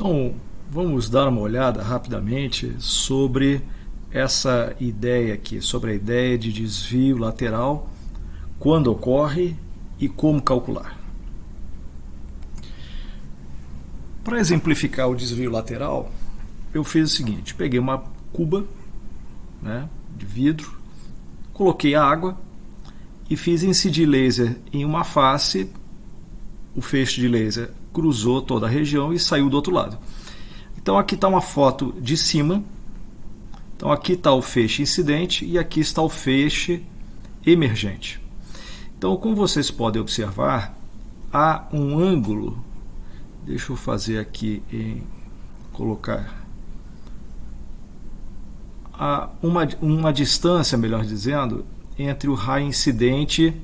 Então, vamos dar uma olhada rapidamente sobre essa ideia aqui, sobre a ideia de desvio lateral, quando ocorre e como calcular. Para exemplificar o desvio lateral, eu fiz o seguinte: peguei uma cuba, de vidro, coloquei a água e fiz incidir laser em uma face. O feixe de laser cruzou toda a região e saiu do outro lado. Então aqui está uma foto de cima. Então aqui está o feixe incidente e aqui está o feixe emergente. Então, como vocês podem observar, há um ângulo. Deixa eu fazer aqui colocar uma distância, melhor dizendo, entre o raio incidente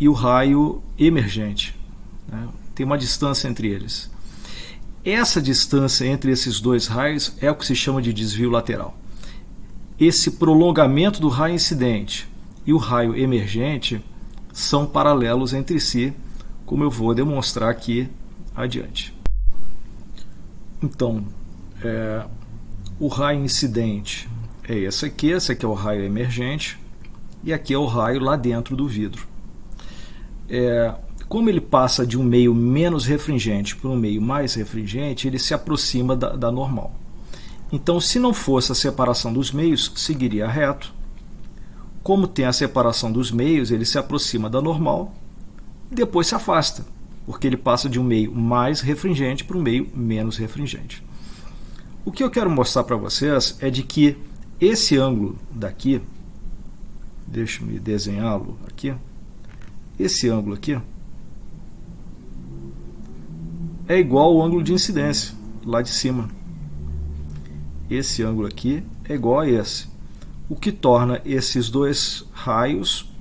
e o raio emergente. Tem uma distância entre eles. Essa distância entre esses dois raios é o que se chama de desvio lateral. Esse prolongamento do raio incidente e o raio emergente são paralelos entre si, como eu vou demonstrar aqui adiante. Então, o raio incidente é esse aqui é o raio emergente, e aqui é o raio lá dentro do vidro. Como ele passa de um meio menos refringente para um meio mais refringente, ele se aproxima da normal. Então, se não fosse a separação dos meios, seguiria reto. Como tem a separação dos meios, ele se aproxima da normal e depois se afasta, porque ele passa de um meio mais refringente para um meio menos refringente. O que eu quero mostrar para vocês é de que esse ângulo daqui, deixa-me desenhá-lo aqui, esse ângulo aqui é igual ao ângulo de incidência lá de cima. Esse ângulo aqui é igual a esse, o que torna esses dois raios,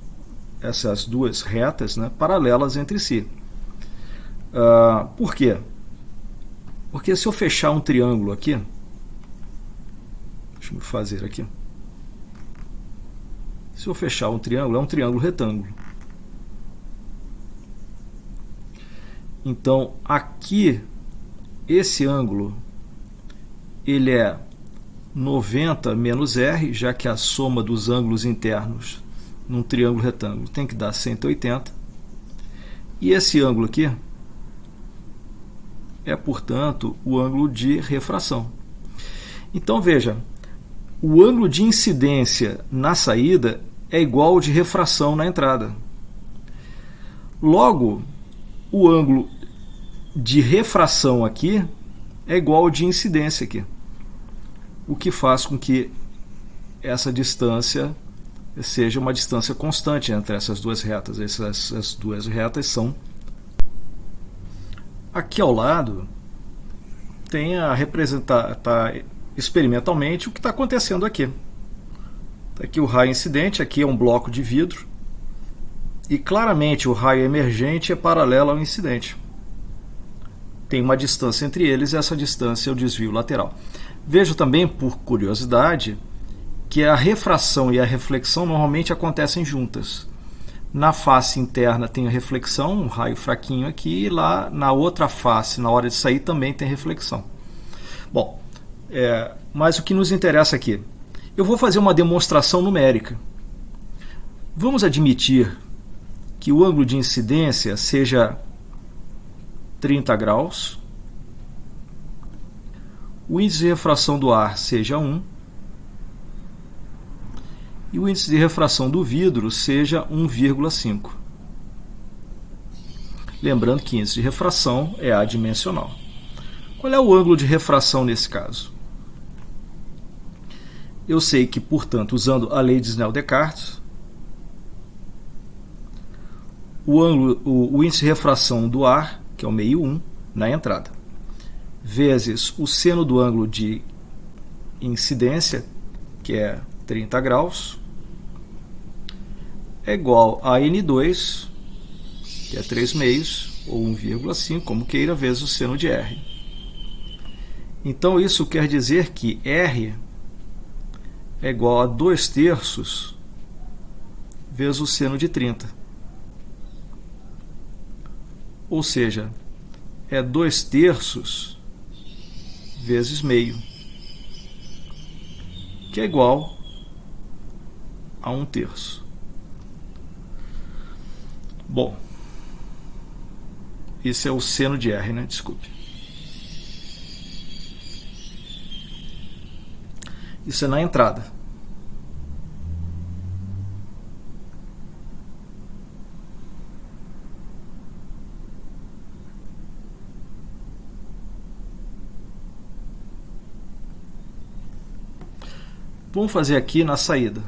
essas duas retas, paralelas entre si. Por quê? Porque se eu fechar um triângulo aqui, deixa eu fazer aqui. Se eu fechar um triângulo, é um triângulo retângulo. Então, aqui, esse ângulo, ele é 90 menos R, já que a soma dos ângulos internos num triângulo retângulo tem que dar 180. E esse ângulo aqui é, portanto, o ângulo de refração. Então, veja, o ângulo de incidência na saída é igual ao de refração na entrada. Logo, o ângulo de refração aqui é igual ao de incidência aqui, o que faz com que essa distância seja uma distância constante entre essas duas retas. Essas duas retas são... Aqui ao lado tem a representar experimentalmente o que está acontecendo aqui. Aqui o raio incidente, aqui é um bloco de vidro, e claramente o raio emergente é paralelo ao incidente. Tem uma distância entre eles, e essa distância é o desvio lateral. Veja também, por curiosidade, que a refração e a reflexão normalmente acontecem juntas. Na face interna tem a reflexão, um raio fraquinho aqui, e lá na outra face, na hora de sair, também tem reflexão. Bom, mas o que nos interessa aqui? Eu vou fazer uma demonstração numérica. Vamos admitir que o ângulo de incidência seja 30 graus, o índice de refração do ar seja 1 e o índice de refração do vidro seja 1,5. Lembrando que índice de refração é adimensional. Qual é o ângulo de refração nesse caso? Eu sei que, portanto, usando a lei de Snell-Descartes, o índice de refração do ar, que é o meio 1, na entrada, vezes o seno do ângulo de incidência, que é 30 graus, é igual a N2, que é 3 meios, ou 1,5, como queira, vezes o seno de R. Então, isso quer dizer que R é igual a 2/3 vezes o seno de 30. Ou seja, é 2/3 vezes meio, que é igual a 1/3. Bom, esse é o seno de R, né? Desculpe. Isso é na entrada. Vamos fazer aqui na saída.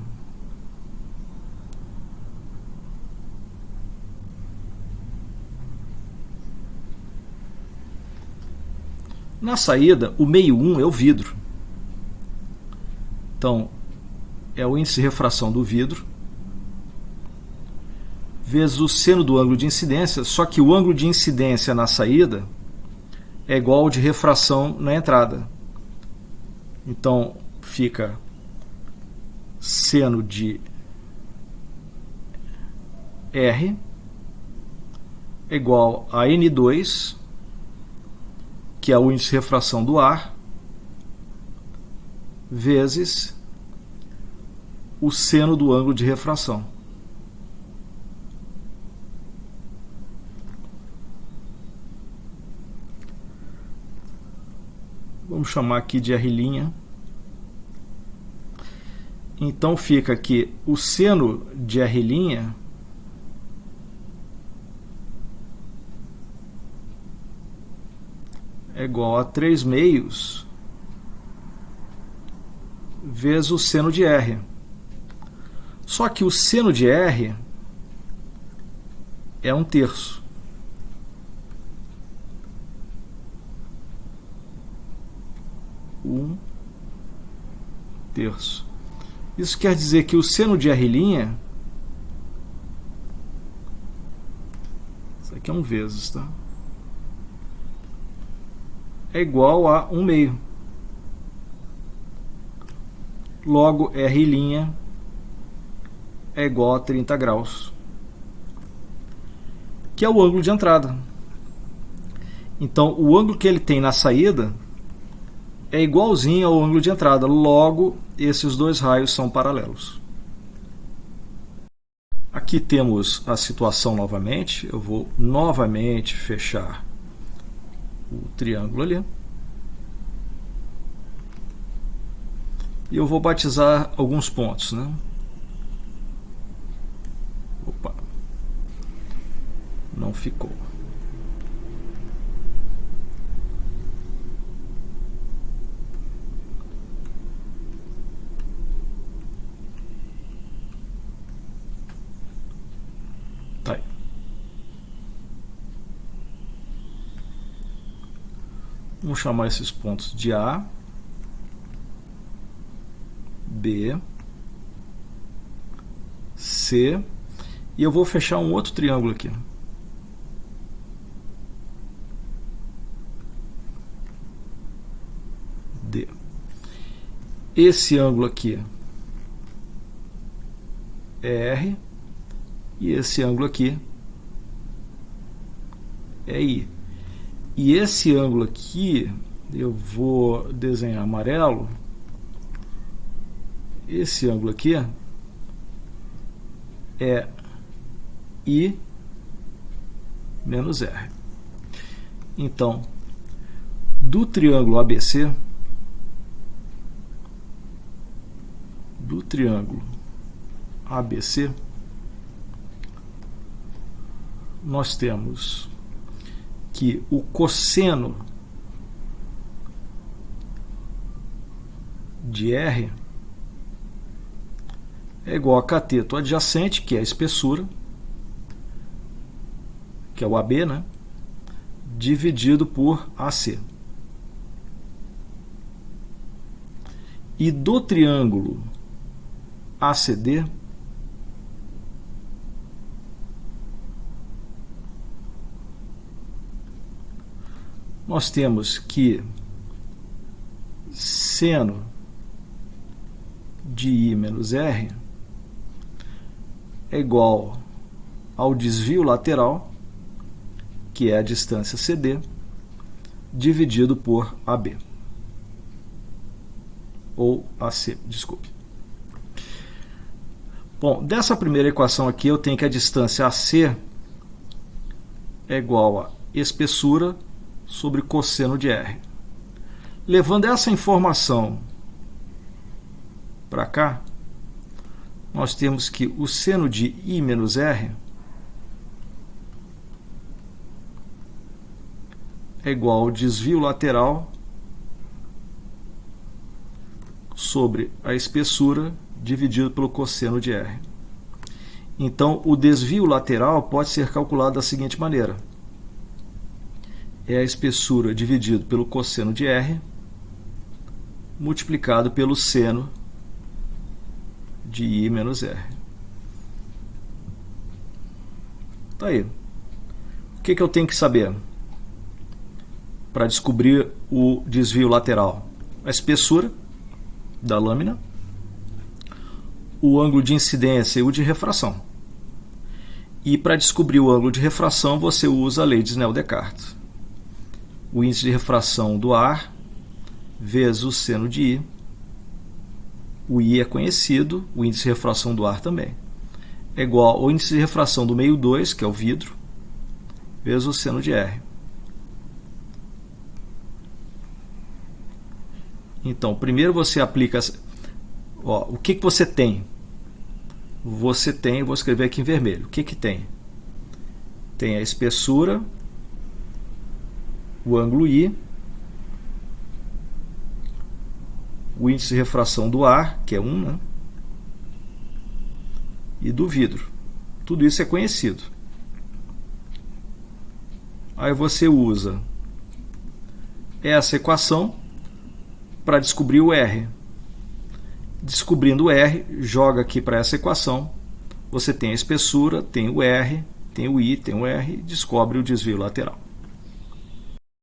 Na saída, o meio 1 é o vidro. Então, é o índice de refração do vidro vezes o seno do ângulo de incidência, só que o ângulo de incidência na saída é igual ao de refração na entrada. Então, fica seno de R é igual a N2, que é o índice de refração do ar, vezes o seno do ângulo de refração. Vamos chamar aqui de R'. Então fica que o seno de R' é igual a 3/2 vezes o seno de R. Só que o seno de R é 1/3. Um terço. Isso quer dizer que o seno de R', isso aqui é 1 vezes, tá? É igual a 1/2. Logo, R' é igual a 30 graus, que é o ângulo de entrada. Então, o ângulo que ele tem na saída é igualzinho ao ângulo de entrada. Logo, esses dois raios são paralelos. Aqui temos a situação novamente. Eu vou novamente fechar o triângulo ali. E eu vou batizar alguns pontos, né? Opa, não ficou. Tá aí. Vamos chamar esses pontos de A, B, C, e eu vou fechar um outro triângulo aqui. D. Esse ângulo aqui é R, e esse ângulo aqui é I. E esse ângulo aqui, eu vou desenhar amarelo. Esse ângulo aqui é I menos R. Então, do triângulo ABC, nós temos que o cosseno de R é igual a cateto adjacente, que é a espessura, que é o AB, né? Dividido por AC. E do triângulo ACD, nós temos que seno de I menos R é igual ao desvio lateral, que é a distância CD, dividido por AB. ou AC, desculpe. Bom, dessa primeira equação aqui eu tenho que a distância AC é igual a espessura sobre cosseno de R. Levando essa informação para cá, nós temos que o seno de I menos R é igual ao desvio lateral sobre a espessura dividido pelo cosseno de R. Então, o desvio lateral pode ser calculado da seguinte maneira. É a espessura dividido pelo cosseno de R multiplicado pelo seno de I menos R. Tá aí. O que eu tenho que saber para descobrir o desvio lateral? A espessura da lâmina, o ângulo de incidência e o de refração. E para descobrir o ângulo de refração, você usa a lei de Snell-Descartes. O índice de refração do ar vezes o seno de I. O I é conhecido, o índice de refração do ar também. É igual ao índice de refração do meio 2, que é o vidro, vezes o seno de R. Então, primeiro você aplica... o que você tem? Você tem, vou escrever aqui em vermelho. O que tem? Tem a espessura, o ângulo I, o índice de refração do ar, que é 1, né? E do vidro. Tudo isso é conhecido. Aí você usa essa equação para descobrir o R. Descobrindo o R, joga aqui para essa equação. Você tem a espessura, tem o R, tem o I, tem o R, descobre o desvio lateral.